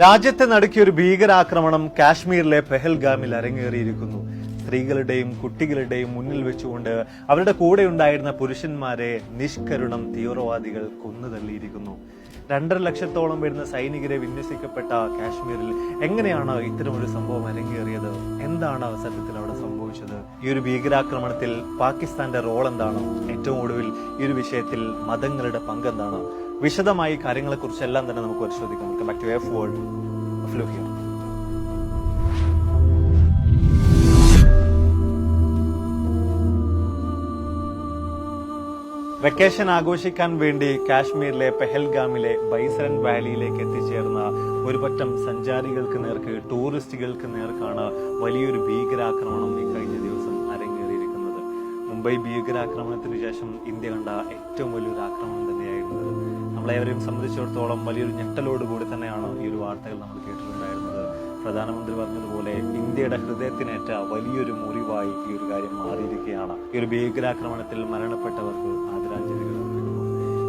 രാജ്യത്തെ നടുക്കിയ ഒരു ഭീകരാക്രമണം കാശ്മീരിലെ പെഹൽഗാമിൽ അരങ്ങേറിയിരിക്കുന്നു. സ്ത്രീകളുടെയും കുട്ടികളുടെയും മുന്നിൽ വെച്ചുകൊണ്ട് അവരുടെ കൂടെ ഉണ്ടായിരുന്ന പുരുഷന്മാരെ നിഷ്കരുണം തീവ്രവാദികൾ കൊന്നുതള്ളിയിരിക്കുന്നു. 2.5 ലക്ഷത്തോളം വരുന്ന സൈനികരെ വിന്യസിക്കപ്പെട്ട കാശ്മീരിൽ എങ്ങനെയാണ് ഇത്തരമൊരു സംഭവം അരങ്ങേറിയത്? എന്താണ് സത്യത്തിൽ അവിടെ സംഭവിച്ചത്? ഈ ഒരു ഭീകരാക്രമണത്തിൽ പാകിസ്ഥാന്റെ റോൾ എന്താണ്? ഏറ്റവും ഒടുവിൽ ഈ ഒരു വിഷയത്തിൽ മതങ്ങളുടെ പങ്കെന്താണ്? വിശദമായി കാര്യങ്ങളെക്കുറിച്ചെല്ലാം തന്നെ നമുക്ക് പരിശോധിക്കാം. Back to F world flu here. Vacation ആഘോഷിക്കാൻ വേണ്ടി കാശ്മീരിലെ പെഹൽഗാമിലെ ബൈസരൻ വാലിയിലേക്ക് എത്തിച്ചേർന്ന ഒരു പറ്റം സഞ്ചാരികൾക്ക് നേർക്ക്, ടൂറിസ്റ്റുകൾക്ക് നേർക്കാണ് വലിയൊരു ഭീകരാക്രമണം ഇക്കഴിഞ്ഞ ദിവസം അരങ്ങേറിയിരിക്കുന്നത്. മുംബൈ ഭീകരാക്രമണത്തിന് ശേഷം ഇന്ത്യ കണ്ട ഏറ്റവും വലിയൊരു ആക്രമണം തന്നെയായിരുന്നു. നമ്മളെവരെയും സംബന്ധിച്ചിടത്തോളം വലിയൊരു ഞെട്ടലോടുകൂടി തന്നെയാണ് ഈ ഒരു വാർത്തകൾ നമ്മൾ കേട്ടിട്ടുണ്ടായിരുന്നത്. പ്രധാനമന്ത്രി പറഞ്ഞതുപോലെ ഇന്ത്യയുടെ ഹൃദയത്തിനേറ്റ വലിയൊരു മുറിവായി ഈ ഒരു കാര്യം മാറിയിരിക്കുകയാണ്. ഈ ഒരു ഭീകരാക്രമണത്തിൽ മരണപ്പെട്ടവർക്ക് ആദരാഞ്ജലികൾ അർപ്പിക്കുന്നു.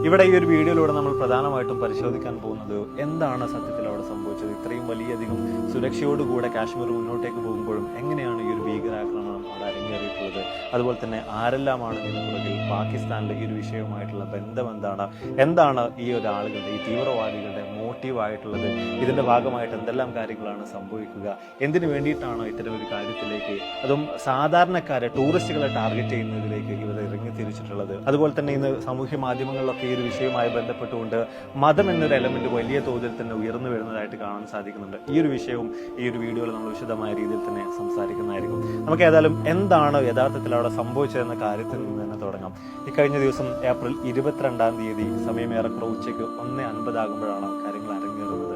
ഇവിടെ ഈ ഒരു വീഡിയോയിലൂടെ നമ്മൾ പ്രധാനമായിട്ടും പരിശോധിക്കാൻ പോകുന്നത് എന്താണ് സത്യത്തിൽ അവിടെ സംഭവിച്ചത്. ഇത്രയും വലിയധികം സുരക്ഷയോടുകൂടെ കാശ്മീർ മുന്നോട്ടേക്ക് പോകുമ്പോഴും എങ്ങനെയാണ് ഈ ഒരു ഭീകരാക്രമണം അവിടെ അരങ്ങേറിയിട്ടുള്ളത്? അതുപോലെ തന്നെ ആരെല്ലാമാണ് ഇതിന് പുറകിൽ? പാകിസ്ഥാനിലെ ഈ ഒരു വിഷയവുമായിട്ടുള്ള ബന്ധം എന്താണ് ഈ ഒരു ആളുകളുടെ, ഈ തീവ്രവാദികളുടെ മോട്ടീവായിട്ടുള്ളത്? ഇതിന്റെ ഭാഗമായിട്ട് എന്തെല്ലാം കാര്യങ്ങളാണ് സംഭവിക്കുക? എന്തിനു വേണ്ടിയിട്ടാണ് ഇത്തരം ഒരു കാര്യത്തിലേക്ക്, അതും സാധാരണക്കാരെ, ടൂറിസ്റ്റുകളെ ടാർഗറ്റ് ചെയ്യുന്നതിലേക്ക് ഇവർ ഇറങ്ങി തിരിച്ചിട്ടുള്ളത്? അതുപോലെ തന്നെ ഇന്ന് സാമൂഹ്യ മാധ്യമങ്ങളിലൊക്കെ ഈ ഒരു വിഷയവുമായി ബന്ധപ്പെട്ടുകൊണ്ട് മതം എന്നൊരു എലമെന്റ് വലിയ തോതിൽ തന്നെ ഉയർന്നു വരുന്നതായിട്ട് കാണാൻ സാധിക്കുന്നുണ്ട്. ഈ ഒരു വിഷയവും ഈ ഒരു വീഡിയോയിൽ നമ്മൾ വിശദമായ രീതിയിൽ തന്നെ സംസാരിക്കുന്നതായിരിക്കും. നമുക്ക് ഏതായാലും എന്താണ് യഥാർത്ഥത്തിൽ അവിടെ സംഭവിച്ചതെന്ന കാര്യത്തിൽ നിന്ന് തന്നെ തുടങ്ങാം. ഇക്കഴിഞ്ഞ ദിവസം ഏപ്രിൽ 22-ാം തീയതി സമയം ഏറെക്കുറെ ഉച്ചയ്ക്ക് 1:50 ആകുമ്പോഴാണ് കാര്യങ്ങൾ അരങ്ങേറുന്നത്.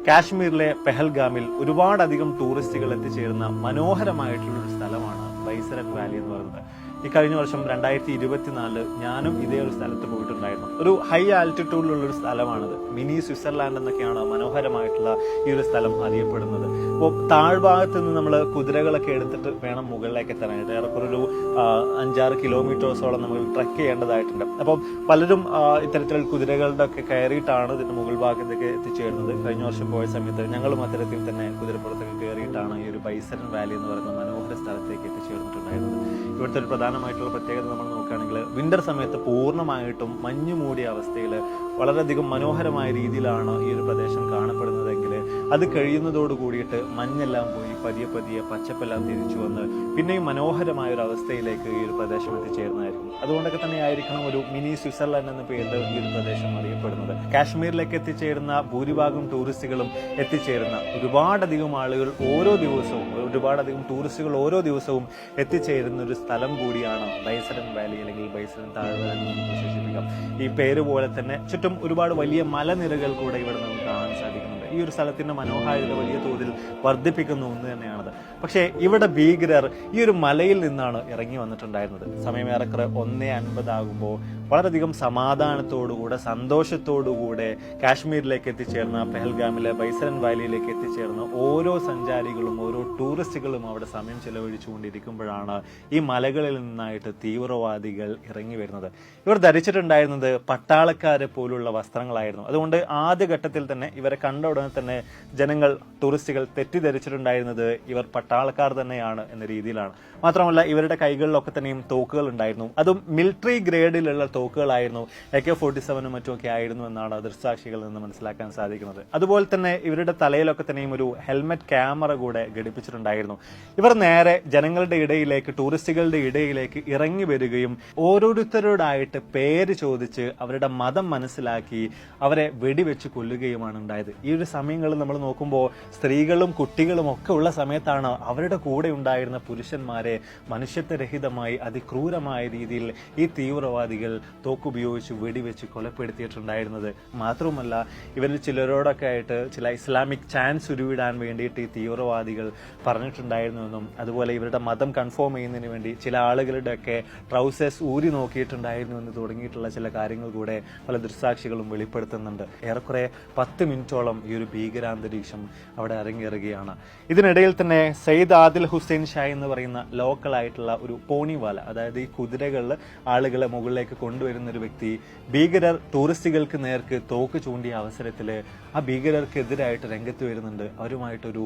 കാശ്മീരിലെ പെഹൽഗാമിൽ ഒരുപാടധികം ടൂറിസ്റ്റുകൾ എത്തിച്ചേരുന്ന മനോഹരമായിട്ടുള്ള ഒരു സ്ഥലമാണ് ബൈസരൻ വാലി എന്ന് പറയുന്നത്. ഈ കഴിഞ്ഞ വർഷം 2024 ഞാനും ഇതേ ഒരു സ്ഥലത്ത് പോയിട്ടുണ്ടായിരുന്നു. ഒരു ഹൈ ആൾട്ടിറ്റ്യൂഡിലുള്ള ഒരു സ്ഥലമാണിത്. മിനി സ്വിറ്റ്സർലാൻഡ് എന്നൊക്കെയാണ് മനോഹരമായിട്ടുള്ള ഈ ഒരു സ്ഥലം അറിയപ്പെടുന്നത്. അപ്പോൾ താഴ്ഭാഗത്ത് നിന്ന് നമ്മൾ കുതിരകളൊക്കെ എടുത്തിട്ട് വേണം മുകളിലേക്ക് എത്താനായിട്ട്. ഏറെക്കുറെ ഒരു 5-6 കിലോമീറ്റേഴ്സോളം നമ്മൾ ട്രക്ക് ചെയ്യേണ്ടതായിട്ടുണ്ട്. അപ്പം പലരും ഇത്തരത്തിൽ കുതിരകളുടെ ഒക്കെ കയറിയിട്ടാണ് ഇതിന്റെ മുകൾ ഭാഗത്തേക്ക് എത്തിച്ചേരുന്നത്. കഴിഞ്ഞ വർഷം പോയ സമയത്ത് ഞങ്ങളും അത്തരത്തിൽ തന്നെ കുതിരപ്പുറത്തൊക്കെ കയറിയിട്ടാണ് ഈ ഒരു ബൈസരൻ വാലി എന്ന് പറയുന്ന മനോഹര സ്ഥലത്തേക്ക് എത്തിച്ചേർന്നിട്ടുണ്ടായിരുന്നത്. ഇവിടുത്തെ ഒരു പ്രധാനമായിട്ടുള്ള പ്രത്യേകത നമ്മൾ നോക്കുകയാണെങ്കിൽ വിന്റർ സമയത്ത് പൂർണ്ണമായിട്ടും മഞ്ഞു മൂടിയ അവസ്ഥയിൽ വളരെയധികം മനോഹരമായ രീതിയിലാണ് ഈ ഒരു പ്രദേശം കാണപ്പെടുന്നതെങ്കിൽ അത് കഴിയുന്നതോട് കൂടിയിട്ട് മഞ്ഞെല്ലാം പോയി പതിയെ പച്ചപ്പെല്ലാം തിരിച്ചു വന്ന് പിന്നെയും മനോഹരമായ ഒരു അവസ്ഥയിലേക്ക് ഈ ഒരു പ്രദേശം എത്തിച്ചേർന്നതായിരിക്കും. അതുകൊണ്ടൊക്കെ തന്നെ ആയിരിക്കണം ഒരു മിനി സ്വിറ്റ്സർലാൻഡ് എന്ന പേരിൽ ഈ ഒരു പ്രദേശം അറിയപ്പെടുന്നത്. കാശ്മീരിലേക്ക് എത്തിച്ചേരുന്ന ഭൂരിഭാഗം ടൂറിസ്റ്റുകളും എത്തിച്ചേരുന്ന ഒരുപാടധികം ആളുകൾ ഓരോ ദിവസവും, ഒരുപാടധികം ടൂറിസ്റ്റുകൾ ഓരോ ദിവസവും എത്തിച്ചേരുന്ന ഒരു സ്ഥലം കൂടിയാണ് ബൈസരൻ വാലി അല്ലെങ്കിൽ ബൈസരൻ താഴ്വര എന്ന് നമുക്ക് വിശേഷിപ്പിക്കാം. ഈ പേര് പോലെ തന്നെ ചുറ്റും ഒരുപാട് വലിയ മലനിരകൾ കൂടെ ഇവിടെ നമുക്ക് കാണാൻ സാധിക്കുന്നുണ്ട്. ഈ ഒരു സ്ഥലത്തിന്റെ മനോഹാരിത വലിയ തോതിൽ വർദ്ധിപ്പിക്കുന്ന ഒന്ന് തന്നെയാണത്. പക്ഷേ ഇവിടെ ഭീകരർ ഈ ഒരു മലയിൽ നിന്നാണ് ഇറങ്ങി വന്നിട്ടുണ്ടായിരുന്നത്. സമയം ഏറെക്കുറെ 1:50 ആകുമ്പോൾ വളരെയധികം സമാധാനത്തോടുകൂടെ, സന്തോഷത്തോടുകൂടെ കാശ്മീരിലേക്ക് എത്തിച്ചേർന്ന, പെഹൽഗാമിലെ ബൈസരൻ വാലിയിലേക്ക് എത്തിച്ചേർന്ന ഓരോ സഞ്ചാരികളും, ഓരോ ടൂറിസ്റ്റുകളും അവിടെ സമയം ചെലവഴിച്ചുകൊണ്ടിരിക്കുമ്പോഴാണ് ഈ മലകളിൽ നിന്നായിട്ട് തീവ്രവാദികൾ ഇറങ്ങി വരുന്നത്. ഇവർ ധരിച്ചിട്ടുണ്ടായിരുന്നത് പട്ടാളക്കാരെ പോലുള്ള വസ്ത്രങ്ങളായിരുന്നു. അതുകൊണ്ട് ആദ്യഘട്ടത്തിൽ തന്നെ ഇവരെ കണ്ട ഉടനെ തന്നെ ജനങ്ങൾ, ടൂറിസ്റ്റുകൾ തെറ്റിദ്ധരിച്ചിട്ടുണ്ടായിരുന്നത് ഇവർ പട്ടാളക്കാർ തന്നെയാണ് എന്ന രീതിയിലാണ്. മാത്രമല്ല ഇവരുടെ കൈകളിലൊക്കെ തന്നെയും തോക്കുകൾ ഉണ്ടായിരുന്നു. അതും മിലിറ്ററി ഗ്രേഡിലുള്ള തോക്കുകളായിരുന്നു. AK-47 മറ്റുമൊക്കെ ആയിരുന്നു എന്നാണ് ദൃക്സാക്ഷികളിൽ നിന്ന് മനസ്സിലാക്കാൻ സാധിക്കുന്നത്. അതുപോലെ തന്നെ ഇവരുടെ തലയിലൊക്കെ തന്നെയും ഒരു ഹെൽമെറ്റ് ക്യാമറ കൂടെ ഘടിപ്പിച്ചിട്ടുണ്ടായിരുന്നു. ഇവർ നേരെ ജനങ്ങളുടെ ഇടയിലേക്ക്, ടൂറിസ്റ്റുകളുടെ ഇടയിലേക്ക് ഇറങ്ങി വരികയും ഓരോരുത്തരോടായിട്ട് പേര് ചോദിച്ച് അവരുടെ മതം മനസ്സിലാക്കി അവരെ വെടിവെച്ച് കൊല്ലുകയുമാണ് ഉണ്ടായത്. ഈ ഒരു സമയങ്ങളിൽ നമ്മൾ നോക്കുമ്പോൾ സ്ത്രീകളും കുട്ടികളും ഒക്കെ ഉള്ള സമയത്താണ് അവരുടെ കൂടെ ഉണ്ടായിരുന്ന പുരുഷന്മാരെ മനുഷ്യത്വരഹിതമായി, അതിക്രൂരമായ രീതിയിൽ ഈ തീവ്രവാദികൾ തോക്കുപയോഗിച്ച് വെടിവെച്ച് കൊലപ്പെടുത്തിയിട്ടുണ്ടായിരുന്നത്. മാത്രവുമല്ല ഇവരിൽ ചിലരോടൊക്കെ ആയിട്ട് ചില ഇസ്ലാമിക് ചാൻസ് ഉരുവിടാൻ വേണ്ടിയിട്ട് ഈ തീവ്രവാദികൾ പറഞ്ഞിട്ടുണ്ടായിരുന്നുവെന്നും, അതുപോലെ ഇവരുടെ മതം കൺഫേം ചെയ്യുന്നതിന് വേണ്ടി ചില ആളുകളുടെയൊക്കെ ട്രൗസേഴ്സ് ഊരി നോക്കിയിട്ടുണ്ടായിരുന്നു എന്ന് തുടങ്ങിയിട്ടുള്ള ചില കാര്യങ്ങൾ കൂടെ പല ദൃക്സാക്ഷികളും വെളിപ്പെടുത്തുന്നുണ്ട്. ഏറെക്കുറെ 10 മിനിറ്റോളം ഈ വലിയൊരു ഭീകരാന്തരീക്ഷം അവിടെ അരങ്ങേറുകയാണ്. ഇതിനിടയിൽ തന്നെ സയ്യിദ് ആദിൽ ഹുസൈൻ ഷാ എന്ന് പറയുന്ന ലോക്കലായിട്ടുള്ള ഒരു പോണിവാല, അതായത് ഈ കുതിരകളിൽ ആളുകളെ മുകളിലേക്ക് കൊണ്ടുവരുന്ന ഒരു വ്യക്തി ഭീകരർ ടൂറിസ്റ്റുകൾക്ക് നേർക്ക് തോക്ക് ചൂണ്ടിയ അവസരത്തിൽ ആ ഭീകരർക്കെതിരായിട്ട് രംഗത്ത് വരുന്നുണ്ട്. അവരുമായിട്ടൊരു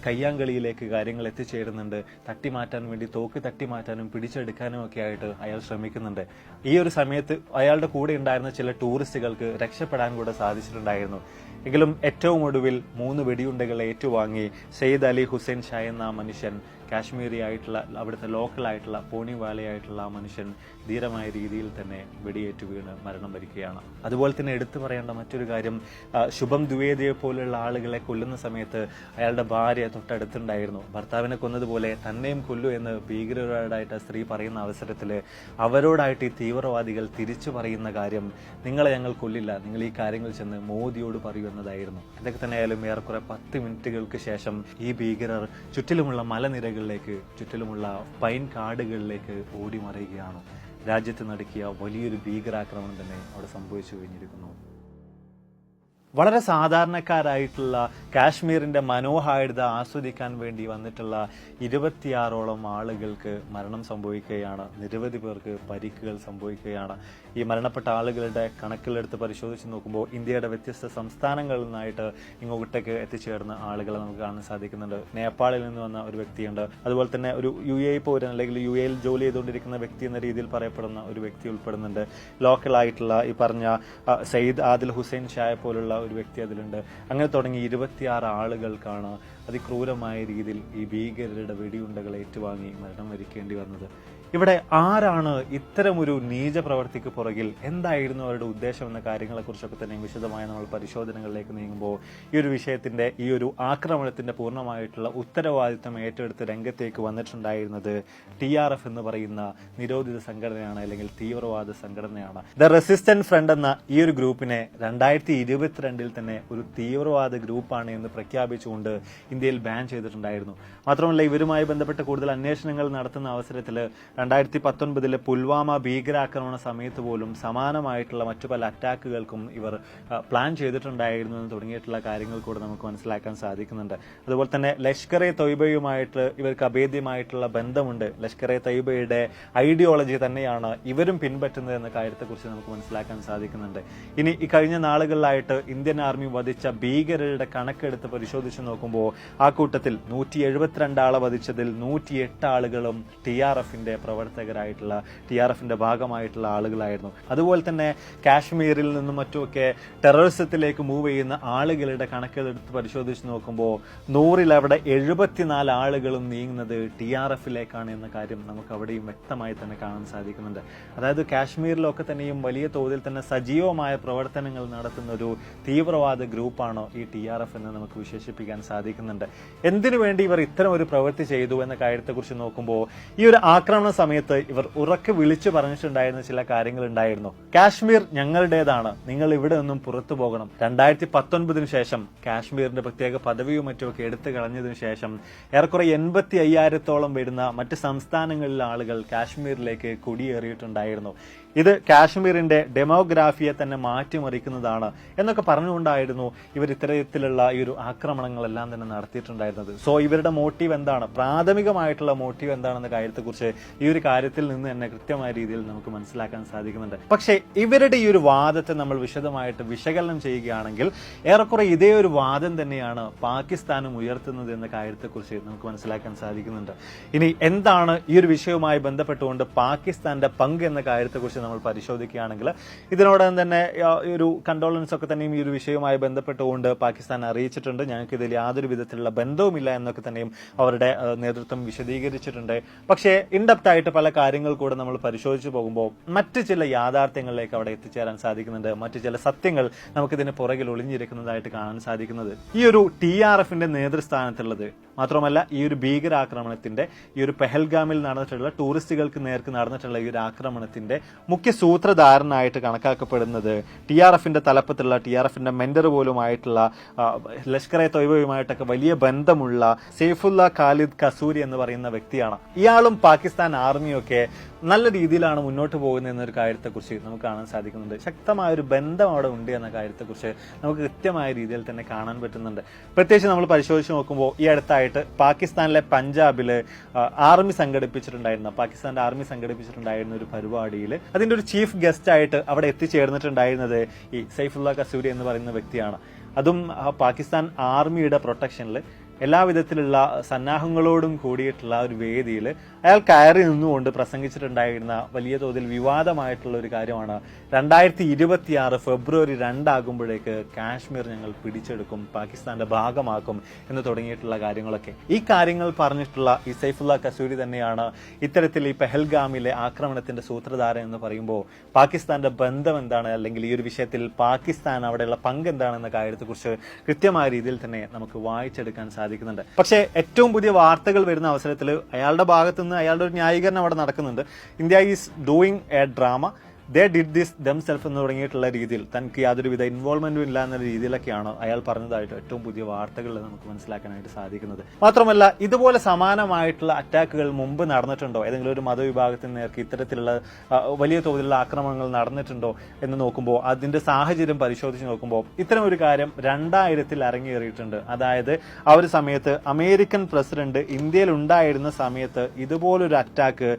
കയ്യാങ്കളിയിലേക്ക് കാര്യങ്ങൾ എത്തിച്ചേരുന്നുണ്ട്. തട്ടിമാറ്റാൻ വേണ്ടി തോക്ക് തട്ടിമാറ്റാനും പിടിച്ചെടുക്കാനും ഒക്കെ ആയിട്ട് അയാൾ ശ്രമിക്കുന്നുണ്ട്. ഈ ഒരു സമയത്ത് അയാളുടെ കൂടെ ഉണ്ടായിരുന്ന ചില ടൂറിസ്റ്റുകൾക്ക് രക്ഷപ്പെടാൻ കൂടെ സാധിച്ചിട്ടുണ്ടായിരുന്നു. എങ്കിലും ഏറ്റവും ഒടുവിൽ 3 വെടിയുണ്ടകൾ ഏറ്റുവാങ്ങി സയ്യിദ് അലി ഹുസൈൻ ഷാ എന്ന ആ മനുഷ്യൻ, കാശ്മീരി ആയിട്ടുള്ള അവിടുത്തെ ലോക്കലായിട്ടുള്ള പോണിവാലയായിട്ടുള്ള ആ മനുഷ്യൻ ധീരമായ രീതിയിൽ തന്നെ വെടിയേറ്റ് വീണ് മരണം വരികയാണ്. അതുപോലെ തന്നെ എടുത്തു പറയേണ്ട മറ്റൊരു കാര്യം, ശുഭം ദ്വിവേദിയെ പോലുള്ള ആളുകളെ കൊല്ലുന്ന സമയത്ത് അയാളുടെ ഭാര്യ തൊട്ടടുത്തുണ്ടായിരുന്നു. ഭർത്താവിനെ കൊന്നതുപോലെ തന്നെയും കൊല്ലു എന്ന് ഭീകരരോടായിട്ട് സ്ത്രീ പറയുന്ന അവസരത്തിൽ അവരോടായിട്ട് ഈ തീവ്രവാദികൾ തിരിച്ചു പറയുന്ന കാര്യം, നിങ്ങളെ ഞങ്ങൾ കൊല്ലില്ല, നിങ്ങൾ ഈ കാര്യങ്ങൾ ചെന്ന് മോദിയോട് പറയൂ എന്നതായിരുന്നു. ഇതൊക്കെ തന്നെ ആയാലും ഏറെക്കുറെ 10 മിനിറ്റുകൾക്ക് ശേഷം ഈ ഭീകരർ ചുറ്റിലുമുള്ള മലനിരകളിലേക്ക്, ചുറ്റിലുമുള്ള പൈൻ കാടുകളിലേക്ക് ഓടി മറയുകയാണ്. രാജ്യത്ത് നടക്കിയ വലിയൊരു ഭീകരാക്രമണം തന്നെ അവിടെ സംഭവിച്ചു കഴിഞ്ഞിരിക്കുന്നു. വളരെ സാധാരണക്കാരായിട്ടുള്ള കാശ്മീരിന്റെ മനോഹാരിത ആസ്വദിക്കാൻ വേണ്ടി വന്നിട്ടുള്ള 26ഓളം ആളുകൾക്ക് മരണം സംഭവിക്കുകയാണ്. നിരവധി പേർക്ക് പരിക്കുകൾ സംഭവിക്കുകയാണ്. ഈ മരണപ്പെട്ട ആളുകളുടെ കണക്കിലെടുത്ത് പരിശോധിച്ച് നോക്കുമ്പോൾ ഇന്ത്യയുടെ വ്യത്യസ്ത സംസ്ഥാനങ്ങളിൽ നിന്നായിട്ട് ഇങ്ങോട്ടേക്ക് എത്തിച്ചേർന്ന ആളുകളെ നമുക്ക് കാണാൻ സാധിക്കുന്നുണ്ട്. നേപ്പാളിൽ നിന്ന് വന്ന ഒരു വ്യക്തിയുണ്ട്. അതുപോലെ തന്നെ ഒരു UAE പൗരൻ അല്ലെങ്കിൽ UAEയിൽ ജോലി ചെയ്തുകൊണ്ടിരിക്കുന്ന വ്യക്തി എന്ന രീതിയിൽ പറയപ്പെടുന്ന ഒരു വ്യക്തി ഉൾപ്പെടുന്നുണ്ട്. ലോക്കലായിട്ടുള്ള ഈ പറഞ്ഞ സയ്യിദ് ആദിൽ ഹുസൈൻ ഷായെ പോലുള്ള ഒരു വ്യക്തി അതിലുണ്ട്. അങ്ങനെ തുടങ്ങി 26 ആളുകൾക്കാണ് അതിക്രൂരമായ രീതിയിൽ ഈ ഭീകരരുടെ വെടിയുണ്ടകൾ ഏറ്റുവാങ്ങി മരണം വരിക്കേണ്ടി വന്നത്. ഇവിടെ ആരാണ് ഇത്തരമൊരു നീച പ്രവർത്തിക്ക് പുറകിൽ, എന്തായിരുന്നു അവരുടെ ഉദ്ദേശം എന്ന കാര്യങ്ങളെക്കുറിച്ചൊക്കെ തന്നെ വിശദമായി നമ്മൾ പരിശോധനകളിലേക്ക് നീങ്ങുമ്പോൾ ഈ ഒരു വിഷയത്തിന്റെ, ഈ ഒരു ആക്രമണത്തിന്റെ പൂർണ്ണമായിട്ടുള്ള ഉത്തരവാദിത്തം ഏറ്റെടുത്ത് രംഗത്തേക്ക് വന്നിട്ടുണ്ടായിരുന്നത് TRF എന്ന് പറയുന്ന നിരോധിത സംഘടനയാണ്, അല്ലെങ്കിൽ തീവ്രവാദ സംഘടനയാണ്. ദ റെസിസ്റ്റന്റ് ഫ്രണ്ട് എന്ന ഈ ഒരു ഗ്രൂപ്പിനെ 2022 തന്നെ ഒരു തീവ്രവാദ ഗ്രൂപ്പാണ് എന്ന് പ്രഖ്യാപിച്ചുകൊണ്ട് ഇന്ത്യയിൽ ബാൻ ചെയ്തിട്ടുണ്ടായിരുന്നു. മാത്രമല്ല ഇവരുമായി ബന്ധപ്പെട്ട് കൂടുതൽ അന്വേഷണങ്ങൾ നടത്തുന്ന അവസരത്തിൽ 2019 പുൽവാമ ഭീകരാക്രമണ സമയത്ത് പോലും സമാനമായിട്ടുള്ള മറ്റു പല അറ്റാക്കുകൾക്കും ഇവർ പ്ലാൻ ചെയ്തിട്ടുണ്ടായിരുന്നു എന്ന് തുടങ്ങിയിട്ടുള്ള കാര്യങ്ങൾ കൂടെ നമുക്ക് മനസ്സിലാക്കാൻ സാധിക്കുന്നുണ്ട്. അതുപോലെ തന്നെ ലഷ്കർ എ തൊയ്ബയുമായിട്ട് ഇവർക്ക് അഭേദ്യമായിട്ടുള്ള ബന്ധമുണ്ട്. ലഷ്കർ എ തൊയ്ബയുടെ ഐഡിയോളജി തന്നെയാണ് ഇവരും പിൻപറ്റുന്നത് എന്ന കാര്യത്തെക്കുറിച്ച് നമുക്ക് മനസ്സിലാക്കാൻ സാധിക്കുന്നുണ്ട്. ഇനി ഈ കഴിഞ്ഞ നാളുകളിലായിട്ട് ഇന്ത്യൻ ആർമി വധിച്ച ഭീകരരുടെ കണക്കെടുത്ത് പരിശോധിച്ച് നോക്കുമ്പോൾ ആ കൂട്ടത്തിൽ 172 ആളെ വധിച്ചതിൽ 108 ആളുകളും TRFന്റെ പ്രവർത്തകരായിട്ടുള്ള, TRFന്റെ ഭാഗമായിട്ടുള്ള ആളുകളായിരുന്നു. അതുപോലെ തന്നെ കാശ്മീരിൽ നിന്നും മറ്റുമൊക്കെ ടെററിസത്തിലേക്ക് മൂവ് ചെയ്യുന്ന ആളുകളുടെ കണക്കെടുത്ത് പരിശോധിച്ച് നോക്കുമ്പോൾ 100ൽ അവിടെ 74 ആളുകളും നീങ്ങുന്നത് TRFിലേക്കാണ് എന്ന കാര്യം നമുക്ക് അവിടെയും വ്യക്തമായി തന്നെ കാണാൻ സാധിക്കുന്നുണ്ട്. അതായത് കാശ്മീരിലൊക്കെ തന്നെയും വലിയ തോതിൽ തന്നെ സജീവമായ പ്രവർത്തനങ്ങൾ നടത്തുന്ന ഒരു തീവ്രവാദ ഗ്രൂപ്പാണോ ഈ TRF എന്ന് നമുക്ക് വിശേഷിപ്പിക്കാൻ സാധിക്കുന്നുണ്ട്. എന്തിനു വേണ്ടി ഇവർ ഇത്തരം ഒരു പ്രവൃത്തി ചെയ്തു എന്ന കാര്യത്തെക്കുറിച്ച് നോക്കുമ്പോൾ ഈ ഒരു ആക്രമണ സമയത്ത് ഇവർ ഉറക്കെ വിളിച്ചു പറഞ്ഞിട്ടുണ്ടായിരുന്ന ചില കാര്യങ്ങൾ ഉണ്ടായിരുന്നു. കാശ്മീർ ഞങ്ങളുടേതാണ്, നിങ്ങൾ ഇവിടെ നിന്നും പുറത്തു പോകണം. 2019 ശേഷം കാശ്മീരിന്റെ പ്രത്യേക പദവിയും മറ്റുമൊക്കെ എടുത്തു കളഞ്ഞതിനു ശേഷം ഏറെക്കുറെ 85,000-ഓളം വരുന്ന മറ്റ് സംസ്ഥാനങ്ങളിലെ ആളുകൾ കാശ്മീരിലേക്ക് കുടിയേറിയിട്ടുണ്ടായിരുന്നു. ഇത് കാശ്മീരിന്റെ ഡെമോഗ്രാഫിയെ തന്നെ മാറ്റിമറിക്കുന്നതാണ് എന്നൊക്കെ പറഞ്ഞുകൊണ്ടായിരുന്നു ഇവർ ഇത്തരത്തിലുള്ള ഈ ഒരു ആക്രമണങ്ങളെല്ലാം തന്നെ നടത്തിയിട്ടുണ്ടായിരുന്നത്. സോ ഇവരുടെ മോട്ടീവ് എന്താണ്, പ്രാഥമികമായിട്ടുള്ള മോട്ടീവ് എന്താണെന്ന കാര്യത്തെക്കുറിച്ച് ഈ ഒരു കാര്യത്തിൽ നിന്ന് തന്നെ കൃത്യമായ രീതിയിൽ നമുക്ക് മനസ്സിലാക്കാൻ സാധിക്കുന്നുണ്ട്. പക്ഷേ ഇവരുടെ ഈ ഒരു വാദത്തെ നമ്മൾ വിശദമായിട്ട് വിശകലനം ചെയ്യുകയാണെങ്കിൽ ഏറെക്കുറെ ഇതേ ഒരു വാദം തന്നെയാണ് പാകിസ്ഥാനും ഉയർത്തുന്നത് എന്ന കാര്യത്തെക്കുറിച്ച് നമുക്ക് മനസ്സിലാക്കാൻ സാധിക്കുന്നുണ്ട്. ഇനി എന്താണ് ഈ ഒരു വിഷയവുമായി ബന്ധപ്പെട്ടുകൊണ്ട് പാകിസ്ഥാന്റെ പങ്ക് എന്ന കാര്യത്തെക്കുറിച്ച് നമ്മൾ പരിശോധിക്കുകയാണെങ്കിൽ ഇതിനോടകം തന്നെ ഒരു കണ്ടോളൻസ് ഒക്കെ തന്നെയും ഈ ഒരു വിഷയവുമായി ബന്ധപ്പെട്ടുകൊണ്ട് പാകിസ്ഥാൻ അറിയിച്ചിട്ടുണ്ട്. ഞങ്ങൾക്ക് ഇതിൽ യാതൊരു വിധത്തിലുള്ള ബന്ധവുമില്ല എന്നൊക്കെ തന്നെയും അവരുടെ നേതൃത്വം വിശദീകരിച്ചിട്ടുണ്ട്. പക്ഷേ ഇൻഡെപ്ത് ആയിട്ട് പല കാര്യങ്ങൾ കൂടെ നമ്മൾ പരിശോധിച്ചു പോകുമ്പോൾ മറ്റ് ചില യാഥാർത്ഥ്യങ്ങളിലേക്ക് അവിടെ എത്തിച്ചേരാൻ സാധിക്കുന്നുണ്ട്. മറ്റു ചില സത്യങ്ങൾ നമുക്കിതിന് പുറകിൽ ഒളിഞ്ഞിരിക്കുന്നതായിട്ട് കാണാൻ സാധിക്കുന്നത് ഈ ഒരു TRFന്റെ നേതൃസ്ഥാനത്തുള്ളത് മാത്രമല്ല ഈ ഒരു ഭീകരാക്രമണത്തിന്റെ, ഈ ഒരു പെഹൽഗാമിൽ നടന്നിട്ടുള്ള ടൂറിസ്റ്റുകൾക്ക് നേർക്ക് നടന്നിട്ടുള്ള ഈ ഒരു ആക്രമണത്തിന്റെ മുഖ്യ സൂത്രധാരനായിട്ട് കണക്കാക്കപ്പെടുന്നത് TRFന്റെ തലപ്പത്തുള്ള, TRFന്റെ മെന്റർ പോലുമായിട്ടുള്ള, ലഷ്കർ എ തൊയ്ബയുമായിട്ടൊക്കെ വലിയ ബന്ധമുള്ള സൈഫുല്ല ഖാലിദ് കസൂരി എന്ന് പറയുന്ന വ്യക്തിയാണ്. ഇയാളും പാകിസ്ഥാൻ ആർമിയൊക്കെ നല്ല രീതിയിലാണ് മുന്നോട്ട് പോകുന്നത് എന്നൊരു കാര്യത്തെക്കുറിച്ച് നമുക്ക് കാണാൻ സാധിക്കുന്നുണ്ട്. ശക്തമായ ഒരു ബന്ധം അവിടെ ഉണ്ട് എന്ന കാര്യത്തെക്കുറിച്ച് നമുക്ക് കൃത്യമായ രീതിയിൽ തന്നെ കാണാൻ പറ്റുന്നുണ്ട്. പ്രത്യേകിച്ച് നമ്മൾ പരിശോധിച്ച് നോക്കുമ്പോൾ ഈ അടുത്തായിട്ട് പാകിസ്ഥാനിലെ പഞ്ചാബില് പാകിസ്ഥാന്റെ ആർമി സംഘടിപ്പിച്ചിട്ടുണ്ടായിരുന്ന ഒരു പരിപാടിയിൽ അതിന്റെ ഒരു ചീഫ് ഗസ്റ്റ് ആയിട്ട് അവിടെ എത്തിച്ചേർന്നിട്ടുണ്ടായിരുന്നത് ഈ സൈഫുള്ള കസൂരി എന്ന് പറയുന്ന വ്യക്തിയാണ്. അതും പാകിസ്ഥാൻ ആർമിയുടെ പ്രൊട്ടക്ഷനിൽ എല്ലാ വിധത്തിലുള്ള സന്നാഹങ്ങളോടും കൂടിയിട്ടുള്ള ഒരു വേദിയിൽ അയാൾ കയറി നിന്നുകൊണ്ട് പ്രസംഗിച്ചിട്ടുണ്ടായിരുന്ന വലിയ തോതിൽ വിവാദമായിട്ടുള്ള ഒരു കാര്യമാണ് 2026 ഫെബ്രുവരി 2 ആകുമ്പോഴേക്ക് കാശ്മീർ ഞങ്ങൾ പിടിച്ചെടുക്കും, പാകിസ്ഥാന്റെ ഭാഗമാക്കും എന്ന് തുടങ്ങിയിട്ടുള്ള കാര്യങ്ങളൊക്കെ. ഈ കാര്യങ്ങൾ പറഞ്ഞിട്ടുള്ള ഈ സൈഫുള്ള കസൂരി തന്നെയാണ് ഇത്തരത്തിൽ ഈ പെഹൽഗാമിലെ ആക്രമണത്തിന്റെ സൂത്രധാരൻ എന്ന് പറയുമ്പോൾ പാകിസ്ഥാന്റെ ബന്ധം എന്താണ്, അല്ലെങ്കിൽ ഈ ഒരു വിഷയത്തിൽ പാകിസ്ഥാൻ അവിടെയുള്ള പങ്ക് എന്താണെന്ന കാര്യത്തെക്കുറിച്ച് കൃത്യമായ രീതിയിൽ തന്നെ നമുക്ക് വായിച്ചെടുക്കാൻ സാധിക്കുന്നുണ്ട്. പക്ഷേ ഏറ്റവും പുതിയ വാർത്തകൾ വരുന്ന അവസരത്തിൽ അയാളുടെ ഭാഗത്തുനിന്ന് അയാളുടെ ഒരു ന്യായീകരണം അവിടെ നടക്കുന്നുണ്ട്. India is doing A drama, they did this themself എന്ന് തുടങ്ങിയിട്ടുള്ള രീതിയിൽ തനിക്ക് യാതൊരുവിധ ഇൻവോൾവ്മെന്റും ഇല്ല എന്ന രീതിയിലൊക്കെയാണ് അയാൾ പറഞ്ഞതായിട്ട് ഏറ്റവും പുതിയ വാർത്തകളിൽ നമുക്ക് മനസ്സിലാക്കാനായിട്ട് സാധിക്കുന്നത്. മാത്രമല്ല ഇതുപോലെ സമാനമായിട്ടുള്ള അറ്റാക്കുകൾ മുമ്പ് നടന്നിട്ടുണ്ടോ, ഏതെങ്കിലും ഒരു മതവിഭാഗത്തിന് നേർക്ക് ഇത്തരത്തിലുള്ള വലിയ തോതിലുള്ള ആക്രമണങ്ങൾ നടന്നിട്ടുണ്ടോ എന്ന് നോക്കുമ്പോൾ അതിന്റെ സാഹചര്യം പരിശോധിച്ച് നോക്കുമ്പോൾ ഇത്തരം ഒരു കാര്യം 2000 അരങ്ങേറിയിട്ടുണ്ട്. അതായത് ആ ഒരു സമയത്ത് അമേരിക്കൻ പ്രസിഡന്റ് ഇന്ത്യയിൽ ഉണ്ടായിരുന്ന സമയത്ത് ഇതുപോലൊരു അറ്റാക്ക്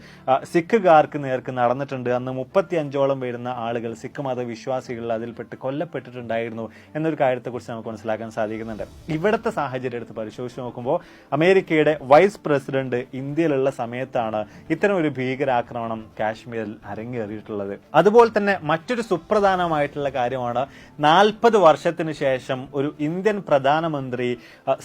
സിഖുകാർക്ക് നേർക്ക് നടന്നിട്ടുണ്ട്. അന്ന് 35 വരുന്ന ആളുകൾ സിഖ് മതവിശ്വാസികൾ അതിൽപ്പെട്ട് കൊല്ലപ്പെട്ടിട്ടുണ്ടായിരുന്നു എന്നൊരു കാര്യത്തെക്കുറിച്ച് നമുക്ക് മനസ്സിലാക്കാൻ സാധിക്കുന്നുണ്ട്. ഇവിടുത്തെ സാഹചര്യം എടുത്ത് പരിശോധിച്ച് നോക്കുമ്പോൾ അമേരിക്കയുടെ വൈസ് പ്രസിഡന്റ് ഇന്ത്യയിലുള്ള സമയത്താണ് ഇത്തരം ഒരു ഭീകരാക്രമണം കാശ്മീരിൽ അരങ്ങേറിയിട്ടുള്ളത്. അതുപോലെ തന്നെ മറ്റൊരു സുപ്രധാനമായിട്ടുള്ള കാര്യമാണ് 40 വർഷത്തിന് ശേഷം ഒരു ഇന്ത്യൻ പ്രധാനമന്ത്രി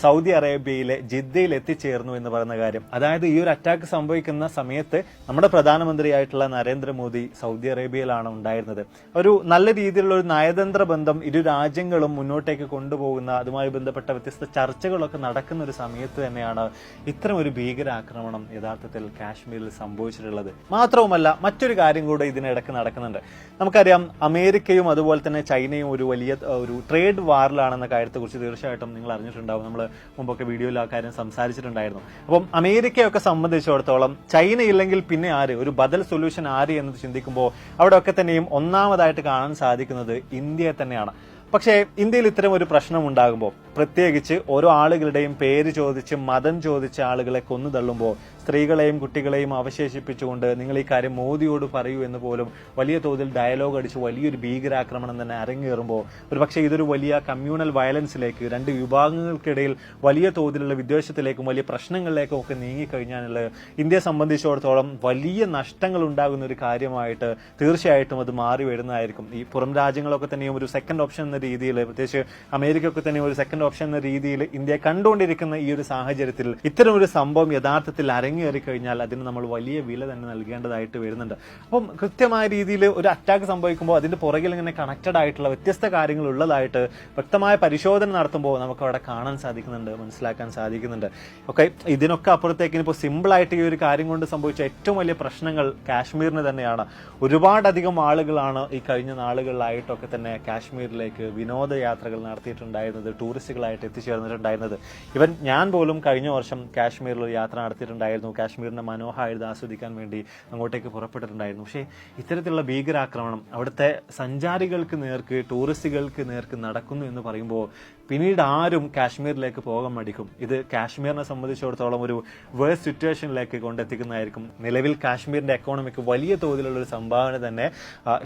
സൗദി അറേബ്യയിലെ ജിദ്ദയിൽ എത്തിച്ചേർന്നു എന്ന് പറയുന്ന കാര്യം. അതായത് ഈ ഒരു അറ്റാക്ക് സംഭവിക്കുന്ന സമയത്ത് നമ്മുടെ പ്രധാനമന്ത്രിയായിട്ടുള്ള നരേന്ദ്രമോദി സൗദി അറേബ്യയിലാണ് ഉണ്ടായിരുന്നത്. ഒരു നല്ല രീതിയിലുള്ള ഒരു നയതന്ത്ര ബന്ധം ഇരു രാജ്യങ്ങളും മുന്നോട്ടേക്ക് കൊണ്ടുപോകുന്ന, അതുമായി ബന്ധപ്പെട്ട വ്യത്യസ്ത ചർച്ചകളൊക്കെ നടക്കുന്ന ഒരു സമയത്ത് തന്നെയാണ് ഇത്തരം ഒരു ഭീകരാക്രമണം യഥാർത്ഥത്തിൽ കാശ്മീരിൽ സംഭവിച്ചിട്ടുള്ളത്. മാത്രവുമല്ല മറ്റൊരു കാര്യം കൂടെ ഇതിനിടയ്ക്ക് നടക്കുന്നുണ്ട്. നമുക്കറിയാം അമേരിക്കയും അതുപോലെ തന്നെ ചൈനയും ഒരു വലിയ ഒരു ട്രേഡ് വാറിലാണെന്ന കാര്യത്തെക്കുറിച്ച് തീർച്ചയായിട്ടും നിങ്ങൾ അറിഞ്ഞിട്ടുണ്ടാവും. നമ്മൾ മുമ്പൊക്കെ വീഡിയോയിൽ ആ കാര്യം സംസാരിച്ചിട്ടുണ്ടായിരുന്നു. അപ്പം അമേരിക്കയൊക്കെ സംബന്ധിച്ചിടത്തോളം ചൈന ഇല്ലെങ്കിൽ പിന്നെ ആര്, ഒരു ബദൽ സൊല്യൂഷൻ ആര് എന്ന് ചിന്തിക്കുമ്പോൾ അവിടെ ഒക്കെ തന്നെയും ഒന്നാമതായിട്ട് കാണാൻ സാധിക്കുന്നത് ഇന്ത്യയെ തന്നെയാണ്. പക്ഷേ ഇന്ത്യയിൽ ഇത്തരം ഒരു പ്രശ്നം ഉണ്ടാകുമ്പോൾ, പ്രത്യേകിച്ച് ഓരോ ആളുകളുടെയും പേര് ചോദിച്ച് മതം ചോദിച്ച ആളുകളെ കൊന്നു തള്ളുമ്പോൾ സ്ത്രീകളെയും കുട്ടികളെയും അവശേഷിപ്പിച്ചുകൊണ്ട് നിങ്ങൾ ഈ കാര്യം മോദിയോട് പറയൂ എന്ന് പോലും വലിയ തോതിൽ ഡയലോഗ് അടിച്ച് വലിയൊരു ഭീകരാക്രമണം തന്നെ അരങ്ങേറുമ്പോൾ ഒരുപക്ഷെ ഇതൊരു വലിയ കമ്മ്യൂണൽ വയലൻസിലേക്ക്, രണ്ട് വിഭാഗങ്ങൾക്കിടയിൽ വലിയ തോതിലുള്ള വിദ്വേഷത്തിലേക്കും വലിയ പ്രശ്നങ്ങളിലേക്കും ഒക്കെ നീങ്ങിക്കഴിഞ്ഞാൽ ഇന്ത്യയെ സംബന്ധിച്ചിടത്തോളം വലിയ നഷ്ടങ്ങൾ ഉണ്ടാകുന്ന ഒരു കാര്യമായിട്ട് തീർച്ചയായിട്ടും അത് മാറി വരുന്നതായിരിക്കും. ഈ പുറം രാജ്യങ്ങളൊക്കെ തന്നെയും ഒരു സെക്കൻഡ് ഓപ്ഷൻ എന്ന രീതിയിൽ, പ്രത്യേകിച്ച് അമേരിക്കയൊക്കെ തന്നെ ഒരു സെക്കൻഡ് ഓപ്ഷൻ എന്ന രീതിയിൽ ഇന്ത്യ കണ്ടുകൊണ്ടിരിക്കുന്ന ഈ ഒരു സാഹചര്യത്തിൽ ഇത്തരം ഒരു സംഭവം യഥാർത്ഥത്തിൽ അരങ്ങേറി കഴിഞ്ഞാൽ അതിന് നമ്മൾ വലിയ വില തന്നെ നൽകേണ്ടതായിട്ട് വരുന്നുണ്ട്. അപ്പം കൃത്യമായ രീതിയിൽ ഒരു അറ്റാക്ക് സംഭവിക്കുമ്പോൾ അതിന്റെ പുറകിൽ ഇങ്ങനെ കണക്റ്റഡ് ആയിട്ടുള്ള വ്യത്യസ്ത കാര്യങ്ങൾ ഉള്ളതായിട്ട് വ്യക്തമായ പരിശോധന നടത്തുമ്പോൾ നമുക്ക് അവിടെ കാണാൻ സാധിക്കുന്നുണ്ട്, മനസ്സിലാക്കാൻ സാധിക്കുന്നുണ്ട്. ഓക്കെ, ഇതിനൊക്കെ അപ്പുറത്തേക്ക് ഇനിയിപ്പോൾ സിമ്പിളായിട്ട് ഈ ഒരു കാര്യം കൊണ്ട് സംഭവിച്ച ഏറ്റവും വലിയ പ്രശ്നങ്ങൾ കാശ്മീരിന് തന്നെയാണ്. ഒരുപാടധികം ആളുകളാണ് ഈ കഴിഞ്ഞ നാളുകളിലായിട്ടൊക്കെ തന്നെ കാശ്മീരിലേക്ക് വിനോദയാത്രകൾ നടത്തിയിട്ടുണ്ടായിരുന്നത്, ടൂറിസ്റ്റുകളായിട്ട് എത്തിച്ചേർന്നിട്ടുണ്ടായിരുന്നത്. ഇവൻ ഞാൻ പോലും കഴിഞ്ഞ വർഷം കാശ്മീരിൽ ഒരു യാത്ര നടത്തിയിട്ടുണ്ടായിരുന്നു. കാശ്മീരിന്റെ മനോഹാരിത ആസ്വദിക്കാൻ വേണ്ടി അങ്ങോട്ടേക്ക് പുറപ്പെട്ടിട്ടുണ്ടായിരുന്നു. പക്ഷേ ഇത്തരത്തിലുള്ള ഭീകരാക്രമണം അവിടുത്തെ സഞ്ചാരികൾക്ക് നേർക്ക്, ടൂറിസ്റ്റുകൾക്ക് നേർക്ക് നടക്കുന്നു എന്ന് പറയുമ്പോൾ പിന്നീട് ആരും കാശ്മീരിലേക്ക് പോകാൻ മടിക്കും. ഇത് കാശ്മീരിനെ സംബന്ധിച്ചിടത്തോളം ഒരു വേഴ്സ് സിറ്റുവേഷനിലേക്ക് കൊണ്ടെത്തിക്കുന്നതായിരിക്കും. നിലവിൽ കാശ്മീരിന്റെ എക്കോണമിക്ക് വലിയ തോതിലുള്ള ഒരു സംഭാവന തന്നെ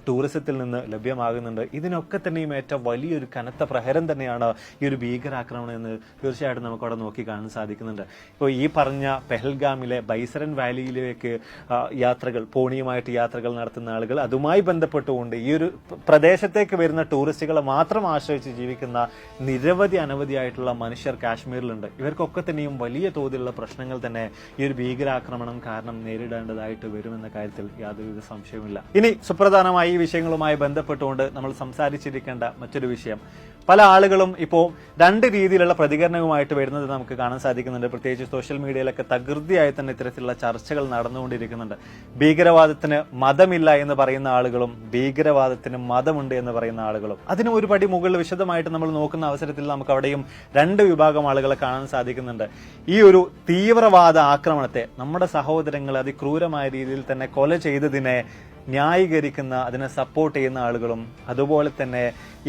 ടൂറിസത്തിൽ നിന്ന് ലഭ്യമാകുന്നുണ്ട്. ഇതിനൊക്കെ തന്നെയും ഏറ്റവും വലിയൊരു കനത്ത പ്രഹരം തന്നെയാണ് ഈ ഒരു ഭീകരാക്രമണം എന്ന് തീർച്ചയായിട്ടും നമുക്ക് അവിടെ നോക്കി കാണാൻ സാധിക്കുന്നുണ്ട്. ഇപ്പോൾ ഈ പറഞ്ഞ പെഹൽഗാമിലെ ബൈസരൻ വാലിയിലേക്ക് യാത്രകൾ, പോണിയുമായിട്ട് യാത്രകൾ നടത്തുന്ന ആളുകൾ, അതുമായി ബന്ധപ്പെട്ടുകൊണ്ട് ഈ ഒരു പ്രദേശത്തേക്ക് വരുന്ന ടൂറിസ്റ്റുകളെ മാത്രം ആശ്രയിച്ച് ജീവിക്കുന്ന അനവധിയായിട്ടുള്ള മനുഷ്യർ കാശ്മീരിലുണ്ട്. ഇവർക്കൊക്കെ തന്നെയും വലിയ തോതിലുള്ള പ്രശ്നങ്ങൾ തന്നെ ഈ ഒരു ഭീകരാക്രമണം കാരണം നേരിടേണ്ടതായിട്ട് വരുമെന്ന കാര്യത്തിൽ യാതൊരുവിധ സംശയവുമില്ല. ഇനി സുപ്രധാനമായ ഈ വിഷയങ്ങളുമായി ബന്ധപ്പെട്ടുകൊണ്ട് നമ്മൾ സംസാരിച്ചിരിക്കേണ്ട മറ്റൊരു വിഷയം, പല ആളുകളും ഇപ്പോൾ രണ്ട് രീതിയിലുള്ള പ്രതികരണവുമായിട്ട് വരുന്നത് നമുക്ക് കാണാൻ സാധിക്കുന്നുണ്ട്. പ്രത്യേകിച്ച് സോഷ്യൽ മീഡിയയിലൊക്കെ തകൃതിയായി തന്നെ ഇത്തരത്തിലുള്ള ചർച്ചകൾ നടന്നുകൊണ്ടിരിക്കുന്നുണ്ട്. ഭീകരവാദത്തിന് മതമില്ല എന്ന് പറയുന്ന ആളുകളും ഭീകരവാദത്തിന് മതമുണ്ട് എന്ന് പറയുന്ന ആളുകളും. അതിന് ഒരു പടി മുകളിൽ വിശദമായിട്ട് നമ്മൾ നോക്കുന്ന അവസരത്തിൽ നമുക്ക് അവിടെയും രണ്ട് വിഭാഗം ആളുകളെ കാണാൻ സാധിക്കുന്നുണ്ട്. ഈ ഒരു തീവ്രവാദ ആക്രമണത്തെ നമ്മുടെ സഹോദരങ്ങൾ അതിക്രൂരമായ രീതിയിൽ തന്നെ കൊല ചെയ്തതിനെ ന്യായീകരിക്കുന്ന, അതിനെ സപ്പോർട്ട് ചെയ്യുന്ന ആളുകളും, അതുപോലെ തന്നെ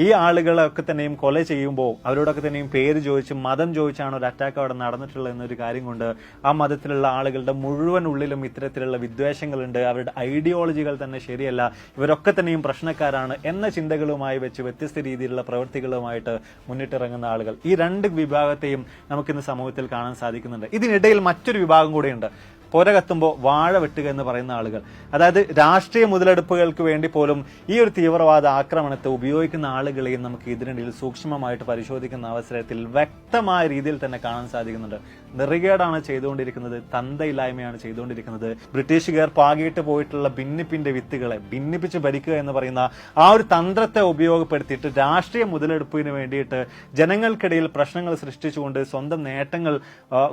ഈ ആളുകളൊക്കെ തന്നെയും കൊല ചെയ്യുമ്പോൾ അവരോടൊക്കെ തന്നെയും പേര് ചോദിച്ച് മതം ചോദിച്ചാണ് ഒരു അറ്റാക്ക് അവിടെ നടന്നിട്ടുള്ളത് എന്നൊരു കാര്യം കൊണ്ട് ആ മതത്തിലുള്ള ആളുകളുടെ മുഴുവൻ ഉള്ളിലും ഇത്തരത്തിലുള്ള വിദ്വേഷങ്ങളുണ്ട്, അവരുടെ ഐഡിയോളജികൾ തന്നെ ശരിയല്ല, ഇവരൊക്കെ തന്നെയും പ്രശ്നക്കാരാണ് എന്ന ചിന്തകളുമായി വെച്ച് വ്യത്യസ്ത രീതിയിലുള്ള പ്രവൃത്തികളുമായിട്ട് മുന്നിട്ടിറങ്ങുന്ന ആളുകൾ. ഈ രണ്ട് വിഭാഗത്തെയും നമുക്കിന്ന് സമൂഹത്തിൽ കാണാൻ സാധിക്കുന്നുണ്ട്. ഇതിനിടയിൽ മറ്റൊരു വിഭാഗം കൂടെയുണ്ട്. പുര കത്തുമ്പോൾ വാഴ വെട്ടുക എന്ന് പറയുന്ന ആളുകൾ. അതായത് രാഷ്ട്രീയ മുതലെടുപ്പുകൾക്ക് വേണ്ടി പോലും ഈ ഒരു തീവ്രവാദ ആക്രമണത്തെ ഉപയോഗിക്കുന്ന ആളുകളെയും നമുക്ക് ഇതിനിടയിൽ സൂക്ഷ്മമായിട്ട് പരിശോധിക്കുന്ന അവസരത്തിൽ വ്യക്തമായ രീതിയിൽ തന്നെ കാണാൻ സാധിക്കുന്നുണ്ട്. നെറികേടാണ് ചെയ്തുകൊണ്ടിരിക്കുന്നത്, തന്തയില്ലായ്മയാണ് ചെയ്തുകൊണ്ടിരിക്കുന്നത്. ബ്രിട്ടീഷുകാർ പാകിയിട്ട് പോയിട്ടുള്ള ഭിന്നിപ്പിന്റെ വിത്തുകളെ ഭിന്നിപ്പിച്ച് ഭരിക്കുക എന്ന് പറയുന്ന ആ ഒരു തന്ത്രത്തെ ഉപയോഗപ്പെടുത്തിയിട്ട് രാഷ്ട്രീയ മുതലെടുപ്പിന് വേണ്ടിയിട്ട് ജനങ്ങൾക്കിടയിൽ പ്രശ്നങ്ങൾ സൃഷ്ടിച്ചുകൊണ്ട് സ്വന്തം നേട്ടങ്ങൾ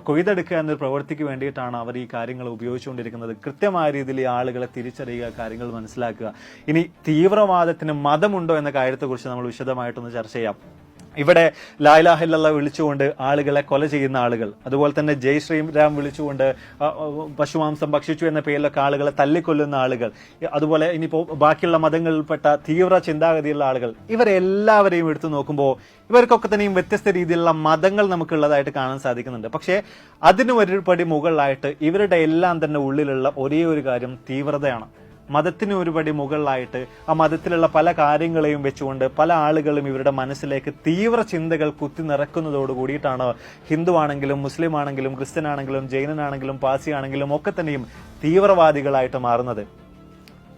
കൊയ്തെടുക്കുക എന്നൊരു പ്രവൃത്തിക്ക് വേണ്ടിയിട്ടാണ് അവർ ഈ കാര്യങ്ങൾ ഉപയോഗിച്ചുകൊണ്ടിരിക്കുന്നത്. കൃത്യമായ രീതിയിൽ ഈ ആളുകളെ തിരിച്ചറിയുക, കാര്യങ്ങൾ മനസ്സിലാക്കുക. ഇനി തീവ്രവാദത്തിന് മതമുണ്ടോ എന്ന കാര്യത്തെക്കുറിച്ച് നമ്മൾ വിശദമായിട്ടൊന്ന് ചർച്ച ചെയ്യാം. ഇവിടെ ലാ ഇലാഹ ഇല്ലല്ലാഹ് വിളിച്ചുകൊണ്ട് ആളുകളെ കൊല ചെയ്യുന്ന ആളുകൾ, അതുപോലെ തന്നെ ജയ് ശ്രീരാം വിളിച്ചുകൊണ്ട് പശുമാംസം ഭക്ഷിച്ചു എന്ന പേരിലൊക്കെ ആളുകളെ തല്ലിക്കൊല്ലുന്ന ആളുകൾ, അതുപോലെ ഇനിയിപ്പോൾ ബാക്കിയുള്ള മതങ്ങളിൽപ്പെട്ട തീവ്ര ചിന്താഗതിയുള്ള ആളുകൾ, ഇവരെല്ലാവരെയും എടുത്തു നോക്കുമ്പോൾ ഇവർക്കൊക്കെ തന്നെയും വ്യത്യസ്ത രീതിയിലുള്ള മതങ്ങൾ നമുക്കുള്ളതായിട്ട് കാണാൻ സാധിക്കുന്നുണ്ട്. പക്ഷേ അതിന് ഒരു പടി മുകളിലായിട്ട് ഇവരുടെ എല്ലാം തന്നെ ഉള്ളിലുള്ള ഒരേ ഒരു കാര്യം തീവ്രതയാണ്. മതത്തിന് ഒരുപടി മുകളിലായിട്ട് ആ മതത്തിലുള്ള പല കാര്യങ്ങളെയും വെച്ചുകൊണ്ട് പല ആളുകളും ഇവരുടെ മനസ്സിലേക്ക് തീവ്ര ചിന്തകൾ കുത്തി നിറക്കുന്നതോട് കൂടിയിട്ടാണ് ഹിന്ദു ആണെങ്കിലും മുസ്ലിം ആണെങ്കിലും ക്രിസ്ത്യൻ ആണെങ്കിലും ജൈനനാണെങ്കിലും പാസി ആണെങ്കിലും ഒക്കെ തന്നെയും തീവ്രവാദികളായിട്ട് മാറുന്നത്.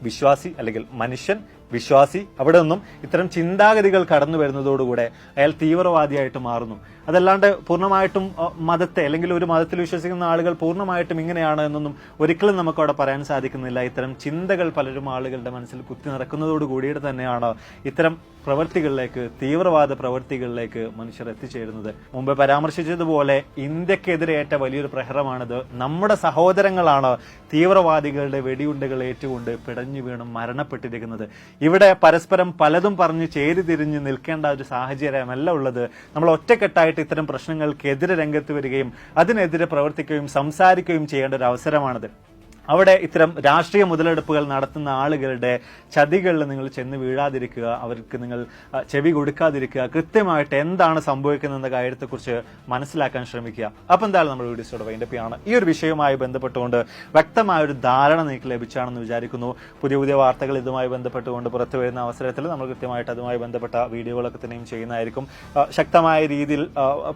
വിശ്വാസി അല്ലെങ്കിൽ മനുഷ്യൻ വിശ്വാസി, അവിടെ നിന്നും ഇത്തരം ചിന്താഗതികൾ കടന്നു വരുന്നതോടുകൂടെ അയാൾ തീവ്രവാദിയായിട്ട് മാറുന്നു. അതല്ലാണ്ട് പൂർണ്ണമായിട്ടും മതത്തെ അല്ലെങ്കിൽ ഒരു മതത്തിൽ വിശ്വസിക്കുന്ന ആളുകൾ പൂർണ്ണമായിട്ടും ഇങ്ങനെയാണ് എന്നൊന്നും ഒരിക്കലും നമുക്ക് അവിടെ പറയാൻ സാധിക്കുന്നില്ല. ഇത്തരം ചിന്തകൾ പലരും ആളുകളുടെ മനസ്സിൽ കുത്തി നിറക്കുന്നതോട് കൂടിയിട്ട് തന്നെയാണ് ഇത്തരം പ്രവൃത്തികളിലേക്ക്, തീവ്രവാദ പ്രവൃത്തികളിലേക്ക് മനുഷ്യർ എത്തിച്ചേരുന്നത്. മുമ്പ് പരാമർശിച്ചതുപോലെ ഇന്ത്യക്കെതിരെ ഏറ്റ വലിയൊരു പ്രഹരമാണിത്. നമ്മുടെ സഹോദരങ്ങളാണ് തീവ്രവാദികളുടെ വെടിയുണ്ടകൾ ഏറ്റുകൊണ്ട് പിടഞ്ഞു വീണും മരണപ്പെട്ടിരിക്കുന്നത്. ഇവിടെ പരസ്പരം പലതും പറഞ്ഞ് ചേരിതിരിഞ്ഞ് നിൽക്കേണ്ട ഒരു സാഹചര്യമല്ല ഉള്ളത്. നമ്മൾ ഒറ്റക്കെട്ടായിട്ട് ഇത്തരം പ്രശ്നങ്ങൾക്കെതിരെ രംഗത്ത് വരികയും അതിനെതിരെ പ്രവർത്തിക്കുകയും സംസാരിക്കുകയും ചെയ്യേണ്ട ഒരു അവസരമാണിത്. അവിടെ ഇത്തരം രാഷ്ട്രീയ മുതലെടുപ്പുകൾ നടത്തുന്ന ആളുകളുടെ ചതികളിൽ നിങ്ങൾ ചെന്ന് വീഴാതിരിക്കുക, അവർക്ക് നിങ്ങൾ ചെവി കൊടുക്കാതിരിക്കുക, കൃത്യമായിട്ട് എന്താണ് സംഭവിക്കുന്നതെന്ന കാര്യത്തെക്കുറിച്ച് മനസ്സിലാക്കാൻ ശ്രമിക്കുക. അപ്പം എന്തായാലും നമ്മൾ വീഡിയോസോടെ വൈൻഡപ്പ് ചെയ്യാണ്. ഈ ഒരു വിഷയവുമായി ബന്ധപ്പെട്ടുകൊണ്ട് വ്യക്തമായ ഒരു ധാരണ നിങ്ങൾക്ക് ലഭിച്ചാണെന്ന് വിചാരിക്കുന്നു. പുതിയ പുതിയ വാർത്തകൾ ഇതുമായി ബന്ധപ്പെട്ടുകൊണ്ട് പുറത്തു വരുന്ന അവസരത്തിൽ നമ്മൾ കൃത്യമായിട്ട് അതുമായി ബന്ധപ്പെട്ട വീഡിയോകളൊക്കെ തന്നെയും ചെയ്യുന്നതായിരിക്കും. ശക്തമായ രീതിയിൽ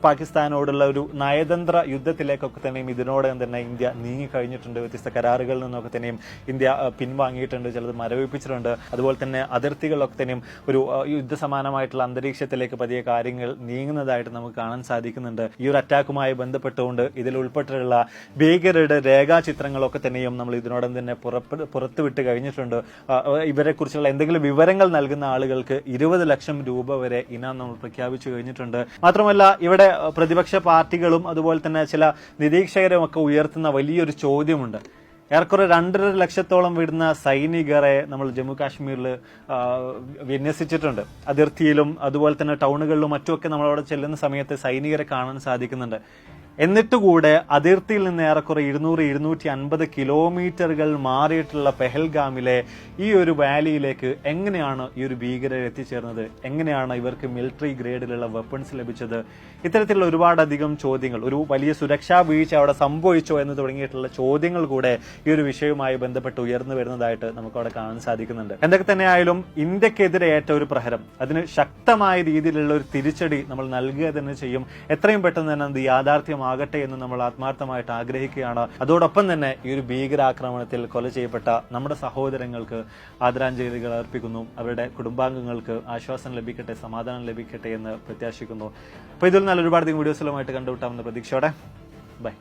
പാകിസ്ഥാനോടുള്ള ഒരു നയതന്ത്ര യുദ്ധത്തിലേക്കൊക്കെ തന്നെയും ഇതിനോടകം തന്നെ ഇന്ത്യ നീങ്ങിക്കഴിഞ്ഞിട്ടുണ്ട്. വ്യത്യസ്ത കരാറുകളിൽ നിന്നൊക്കെ തന്നെയും ഇന്ത്യ പിൻവാങ്ങിയിട്ടുണ്ട്, ചിലത് മരവിപ്പിച്ചിട്ടുണ്ട്. അതുപോലെ തന്നെ അതിർത്തികളിലൊക്കെ തന്നെയും ഒരു യുദ്ധസമാനമായിട്ടുള്ള അന്തരീക്ഷത്തിലേക്ക് പതിയെ കാര്യങ്ങൾ നീങ്ങുന്നതായിട്ട് നമുക്ക് കാണാൻ സാധിക്കുന്നുണ്ട്. ഈ ഒരു അറ്റാക്കുമായി ബന്ധപ്പെട്ടുകൊണ്ട് ഇതിൽ ഉൾപ്പെട്ടിട്ടുള്ള ഭീകരരുടെ രേഖാചിത്രങ്ങളൊക്കെ തന്നെയും നമ്മൾ ഇതിനോടൊപ്പം തന്നെ പുറത്തുവിട്ട് കഴിഞ്ഞിട്ടുണ്ട്. ഇവരെ കുറിച്ചുള്ള എന്തെങ്കിലും വിവരങ്ങൾ നൽകുന്ന ആളുകൾക്ക് 20 ലക്ഷം രൂപ വരെ ഇനാം നമ്മൾ പ്രഖ്യാപിച്ചു കഴിഞ്ഞിട്ടുണ്ട്. മാത്രമല്ല ഇവിടെ പ്രതിപക്ഷ പാർട്ടികളും അതുപോലെ തന്നെ ചില നിരീക്ഷകരും ഒക്കെ ഉയർത്തുന്ന വലിയൊരു ചോദ്യമുണ്ട്. ഏറെക്കുറെ 2.5 ലക്ഷത്തോളം വരുന്ന സൈനികരെ നമ്മൾ ജമ്മു കാശ്മീരിൽ വിന്യസിച്ചിട്ടുണ്ട്. അതിർത്തിയിലും അതുപോലെ തന്നെ ടൗണുകളിലും മറ്റുമൊക്കെ നമ്മളവിടെ ചെല്ലുന്ന സമയത്ത് സൈനികരെ കാണാൻ സാധിക്കുന്നുണ്ട്. എന്നിട്ടുകൂടെ അതിർത്തിയിൽ നിന്ന് ഏറെക്കുറെ 200-250 കിലോമീറ്ററുകൾ മാറിയിട്ടുള്ള പെഹൽഗാമിലെ ഈ ഒരു വാലിയിലേക്ക് എങ്ങനെയാണ് ഈ ഒരു ഭീകരർ എത്തിച്ചേർന്നത്? എങ്ങനെയാണ് ഇവർക്ക് മിലിറ്ററി ഗ്രേഡിലുള്ള വെപ്പൺസ് ലഭിച്ചത്? ഇത്തരത്തിലുള്ള ഒരുപാടധികം ചോദ്യങ്ങൾ, ഒരു വലിയ സുരക്ഷാ വീഴ്ച അവിടെ സംഭവിച്ചോ എന്ന് തുടങ്ങിയിട്ടുള്ള ചോദ്യങ്ങൾ കൂടെ ഈ ഒരു വിഷയവുമായി ബന്ധപ്പെട്ട് ഉയർന്നു വരുന്നതായിട്ട് നമുക്ക് അവിടെ കാണാൻ സാധിക്കുന്നുണ്ട്. എന്തൊക്കെ തന്നെയായാലും ഇന്ത്യക്കെതിരെ ഏറ്റ ഒരു പ്രഹരം, അതിന് ശക്തമായ രീതിയിലുള്ള ഒരു തിരിച്ചടി നമ്മൾ നൽകുക തന്നെ ചെയ്യും. എത്രയും പെട്ടെന്ന് തന്നെ അത് യാഥാർത്ഥ്യമാകട്ടെ എന്ന് നമ്മൾ ആത്മാർത്ഥമായിട്ട് ആഗ്രഹിക്കുകയാണ്. അതോടൊപ്പം തന്നെ ഈ ഒരു ഭീകരാക്രമണത്തിൽ കൊല ചെയ്യപ്പെട്ട നമ്മുടെ സഹോദരങ്ങൾക്ക് ആദരാഞ്ജലികൾ അർപ്പിക്കുന്നു. അവരുടെ കുടുംബാംഗങ്ങൾക്ക് ആശ്വാസം ലഭിക്കട്ടെ, സമാധാനം ലഭിക്കട്ടെ എന്ന് പ്രത്യാശിക്കുന്നു. അപ്പോൾ ഇതിൽ നല്ല ഒരുപാട് വീഡിയോസുകളുമായിട്ട് കണ്ടുമുട്ടാമെന്ന പ്രതീക്ഷയോടെ ബൈ.